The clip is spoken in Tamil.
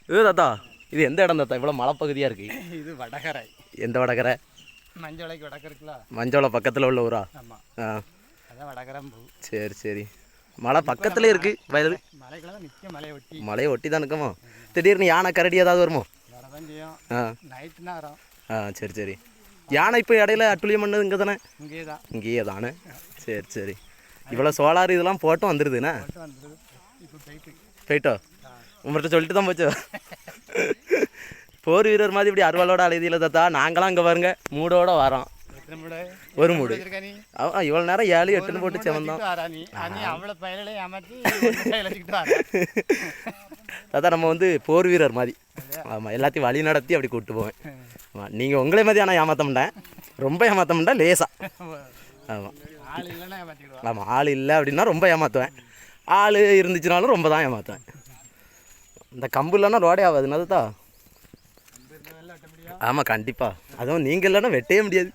தாத்தா இது எந்த இடம் தாத்தா இவ்வளோ மலைப்பகுதியாக இருக்கு? இது வடகரை. எந்த வடகரை? மஞ்சளைக்கு வடக்கு இருக்குல்ல, மஞ்சளை பக்கத்தில் உள்ள ஊரா? ஆமாம், ஆ அதான் வடகரம் போகும். சரி சரி. மலை பக்கத்துலேயே இருக்குது வயல்? மலைக்குள்ள தான் நிற்க, மலையை ஒட்டி. மலையை ஒட்டி தான் இருக்குமோ? திடீர்னு யானை கரடி ஏதாவது வருமோ? வரதான் செய்யும். ஆ நைட்டு தான் வரும். ஆ சரி சரி. யானை இப்போ இடையில அட்டுழியம் பண்ணது இங்கே தானே? இங்கேயே தான். இங்கேயே தானே? சரி சரி. இவ்வளோ சோலார் இதெல்லாம் போட்டும் வந்துடுதுண்ணே. வந்துடுது. இப்போ போயிட்டோ? உங்கள்கிட்ட சொல்லிட்டு தான் போச்சு. போர் வீரர் மாதிரி இப்படி அருவாளோட அலைதியில் தாத்தா. நாங்களாம் அங்கே பாருங்க மூடோட வரோம். ஒரு மூடு. இவ்வளோ நேரம் 7 8 போட்டு செவந்தோம். தாத்தா நம்ம வந்து போர் வீரர் மாதிரி. ஆமாம், எல்லாத்தையும் வழி நடத்தி அப்படி கூப்பிட்டு போவேன். ஆமாம், நீங்கள் உங்களே மாதிரி ஆனால் ஏமாற்ற மாட்டேன், ரொம்ப ஏமாற்ற மாட்டேன், லேசா. ஆமாம் ஆமாம், ஆள் இல்லை அப்படின்னா ரொம்ப ஏமாற்றுவேன். ஆள் இருந்துச்சுனாலும் ரொம்ப தான் ஏமாற்றுவேன். இந்த கம்பு இல்லைன்னா ரோடே ஆகாது. என்னதுதா? ஆமாம் கண்டிப்பாக. அதுவும் நீங்கள் இல்லைன்னா வெட்டவே முடியாது.